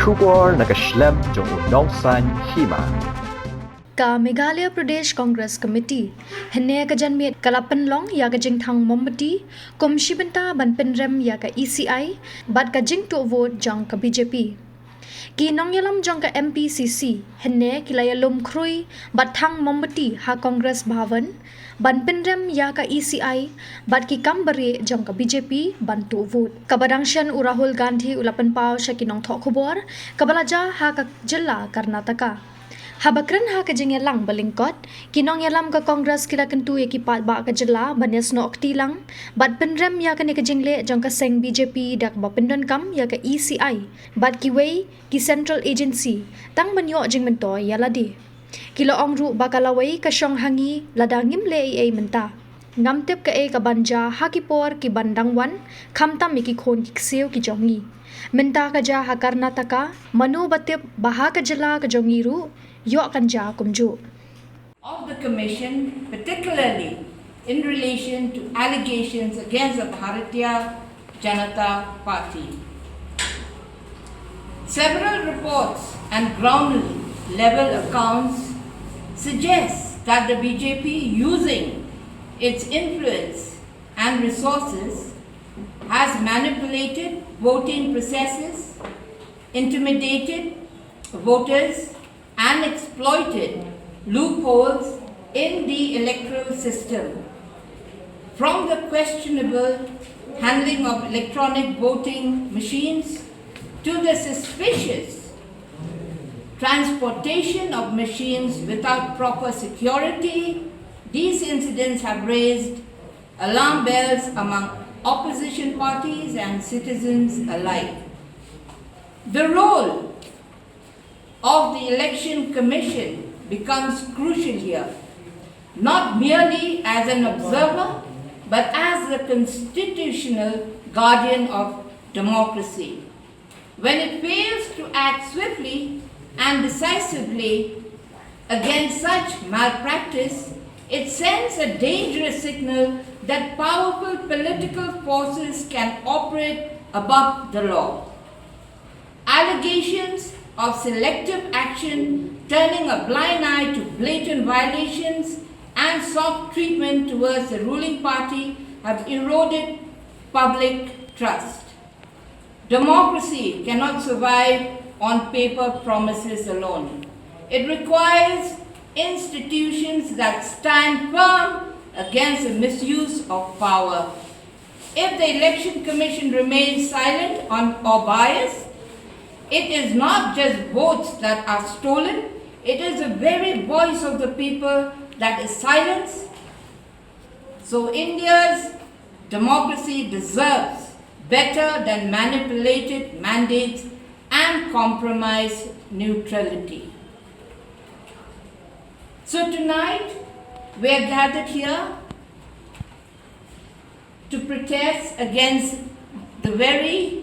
Shubor Nakashlem Jong Nongsan Hima. Ka Meghalaya Pradesh Congress Committee henne ka janmit kala Pynlong ya ka Jingthang Mombati kom shibenta ban Pynrem ya ka ECI bat ka jingto vote jang ka BJP ki nongyalam jang ka Mpcc henne kilayalum krui bat thang Mombati ha Congress Bhavan ban Pynrem ya ka ECI bat ki kambare jang ka BJP bantu vote kabadangshan u Rahul Gandhi ulapan pau shakinong thok khobor kabalaja ha ka jilla Karnataka Habakran ha ka jingelang balingkot kinong yalam ka Congress kila kentu ye ki pat ba ka jela banyas no okti lang bat Pynrem ya ka ni ka Jingleh jong ka seng BJP dak ba pindon kam ya ka ECI bat ki wei ki central agency tang banyo jing mento ya ladi kilo ong ru bakalawai ka syong hangi ladangim le ai menta ngamtep ka e ka banja hakipor ki bandangwan khamtam mi ki khon ki kseu ki jongi menta ka ja ha Karnataka manu batip baha ka jela ka jongi ru Of the Commission, particularly in relation to allegations against the Bharatiya Janata Party. Several reports and ground-level accounts suggest that the BJP, using its influence and resources, has manipulated voting processes, intimidated voters, and exploited loopholes in the electoral system. From the questionable handling of electronic voting machines to the suspicious transportation of machines without proper security, these incidents have raised alarm bells among opposition parties and citizens alike. The role of the Election Commission becomes crucial here, not merely as an observer, but as the constitutional guardian of democracy. When it fails to act swiftly and decisively against such malpractice, it sends a dangerous signal that powerful political forces can operate above the law. Allegations of selective action, turning a blind eye to blatant violations and soft treatment towards the ruling party have eroded public trust. Democracy cannot survive on paper promises alone. It requires institutions that stand firm against the misuse of power. If the Election Commission remains silent or biased, it is not just votes that are stolen, it is the very voice of the people that is silenced. So India's democracy deserves better than manipulated mandates and compromised neutrality. So tonight we are gathered here to protest against the very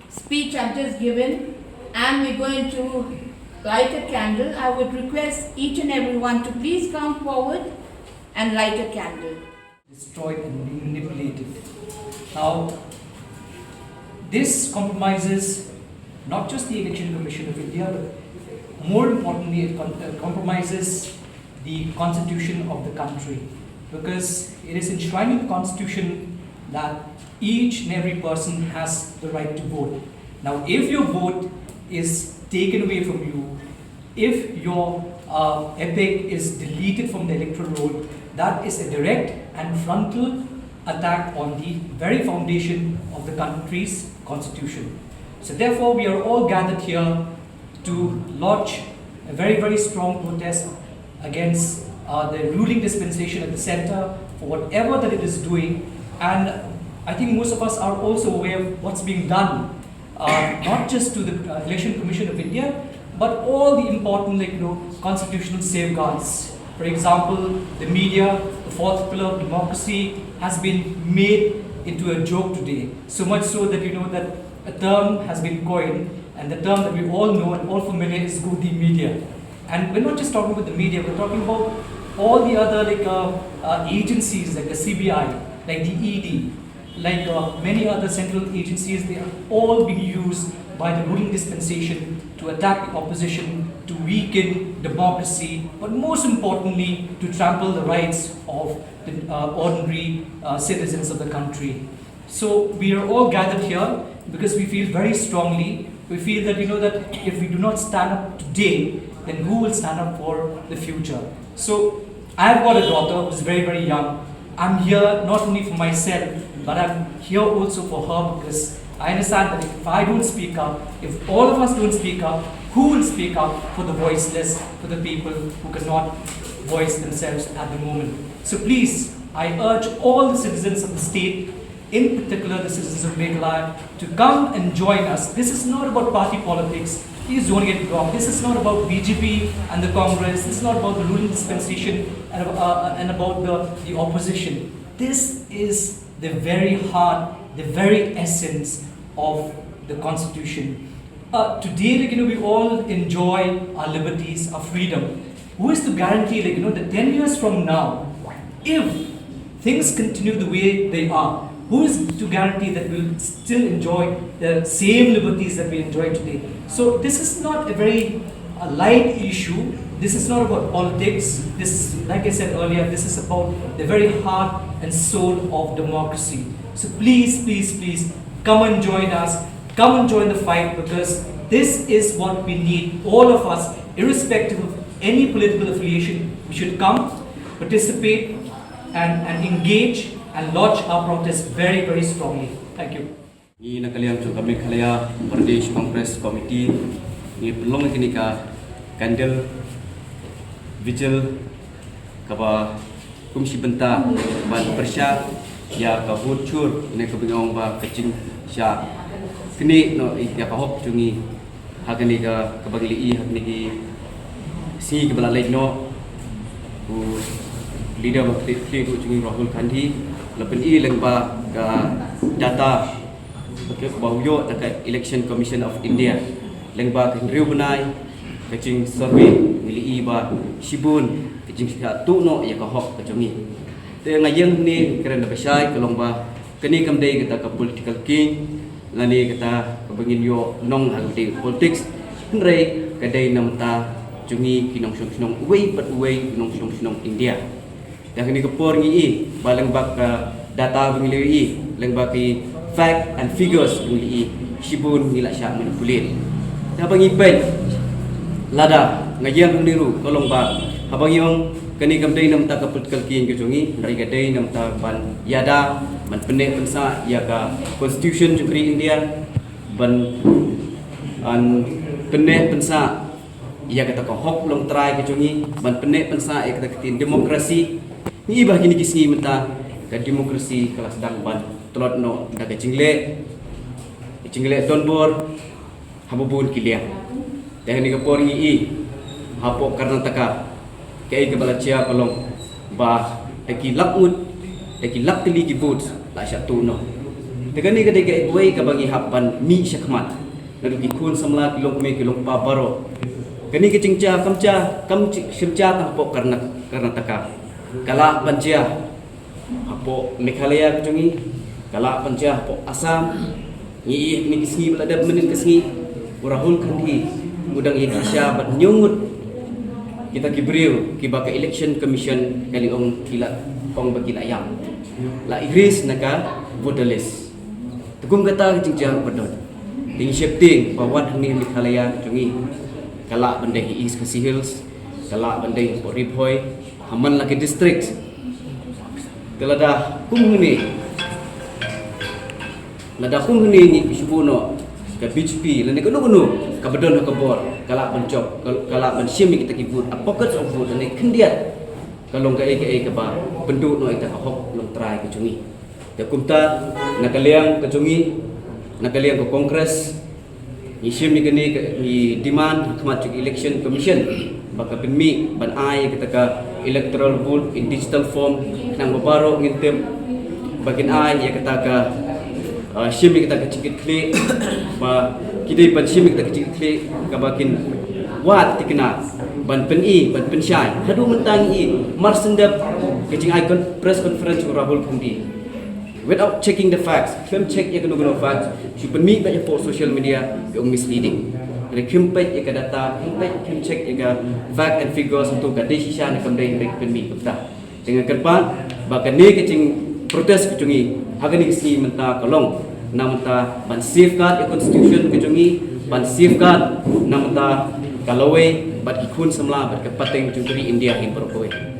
speech I've just given, and we're going to light a candle. I would request each and everyone to please come forward and light a candle. Destroyed and manipulated. Now, this compromises not just the Election Commission of India, but more importantly, it compromises the constitution of the country, because it is enshrined in the constitution that each and every person has the right to vote. Now, if your vote is taken away from you, if your epic is deleted from the electoral roll, that is a direct and frontal attack on the very foundation of the country's constitution. So therefore, we are all gathered here to lodge a very, very strong protest against the ruling dispensation at the center for whatever that it is doing. And I think most of us are also aware of what's being done, not just to the Election Commission of India, but all the important constitutional safeguards. For example, the media, the fourth pillar of democracy, has been made into a joke today. So much so that that a term has been coined, and the term that we all know and all familiar is Gudi media. And we're not just talking about the media, we're talking about all the other agencies like the CBI, like the ED, like many other central agencies, they are all being used by the ruling dispensation to attack the opposition, to weaken democracy, but most importantly, to trample the rights of the ordinary citizens of the country. So we are all gathered here because we feel very strongly, we feel that that if we do not stand up today, then who will stand up for the future? So I have got a daughter who is very, very young. I'm here not only for myself, but I'm here also for her because I understand that if I don't speak up, if all of us don't speak up, who will speak up for the voiceless, for the people who cannot voice themselves at the moment? So please, I urge all the citizens of the state, in particular the citizens of Meghalaya, to come and join us. This is not about party politics. Please don't get it wrong. This is not about BJP and the Congress. This is not about the ruling dispensation and about the opposition. This is the very heart, the very essence of the Constitution. Today, we all enjoy our liberties, our freedom. Who is to guarantee, that 10 years from now, if things continue the way they are, who is to guarantee that we'll still enjoy the same liberties that we enjoy today? So this is not a very light issue. This is not about politics. This, like I said earlier, this is about the very heart and soul of democracy. So please, please, please, come and join us. Come and join the fight, because this is what we need. All of us, irrespective of any political affiliation, we should come, participate, and engage and lodge our protest very, very strongly. Thank you. Ni nakaliang tu kami Meghalaya Pradesh Congress Committee ni Pynlong kini ka Candlelight vigil kaba kumsi benta ban persya ya ka hucur ni ka bingong ba kecing sya kini no ya ka hok tungi hakani ka kabagili i hakni ki si ke balalai no ku leader ba kli ku tungi Rahul Gandhi lepen i lengba ka data ke bawyo dekat Election Commission of India lengba ke riu benai kecing survey mili ba sibun kecing tu no ya ka hok kecungi te ngayeng ni kerana besai kelomba kini kamdai kita ka political king lani kita kebengin yo nong hagde politics nrei kadai namta cungi kinong snong way but way kinong snong India dah kini kepor ngi baleng bak data bengili leng baki fact and figures bengili sibun ngila syak manipulate dah bangi pen lada ngayang niru kolong ba habang yung kani kamdai nam ta ka political king kecungi dari kadai nam ta ban yada ban penek pensa ya ka constitution jukri India ban an penek pensa ya kata ka hok long try kecungi ban penek pensa ya kata ketin demokrasi ni bah kini kisni menta ka demokrasi kelas dang ban telot no da ka Jingleh donbor habubun kilia dah ni ka por ngi hapo Karnataka kay ke balachia palong ba taki lakmut taki laktili gibut la sya tu no tegani ka dege way ka bangi hapan mi syakmat nadu ki kun samla kilong me kilong pa baro kani ke cingca kam shimcha ta hapo Karnataka kala pancia hapo Meghalaya kecungi kala pancia hapo Assam ni ni kisni belada menin kisni Rahul Gandhi udang Indonesia bat nyungut kita kibriu kibaka election commission kali ong kila ong bagi layam la Inggris naka voter list tugum kata cingja badon ting shifting bawat ni Meghalaya kecungi kala bandai East Khasi Hills kala bandai Rieh haman lagi district kelada kumhuni ni bisubuno ka BJP lani kuno ka badon ka bor kala pencop kala mensim kita kibut a pocket of food ni kendiat kalong ka ka ba bendu no ita ka hok long try kecungi ta kumta nakaliang kecungi nakaliang ko Congress ni sim ni kini ni demand kemacuk election commission baka pinmi ban ai kita ka electoral vote in digital form nang babaro ngintem bakin ai ya kita ka sim kita ka cikit klik ba kidai ban sim kita ka cikit klik ka bakin wat tikna ban pen syai hadu mentang i mar sendap kecing icon press conference Rahul Gandhi without checking the facts. Kim check ya guna facts. Super meet banyak for social media yang misleading. Jadi kim pet ya data, kim check ya fact and figures untuk decision yang kemudian mereka permi betul. Dengan kerpan, bahkan ni kecing protes kecungi, hagan ni sini mentah kolong, nama mentah ban safeguard ya constitution kecungi, ban safeguard nama mentah kalauwe bat ikun semla bat kepateng cungkuri India in berpoe.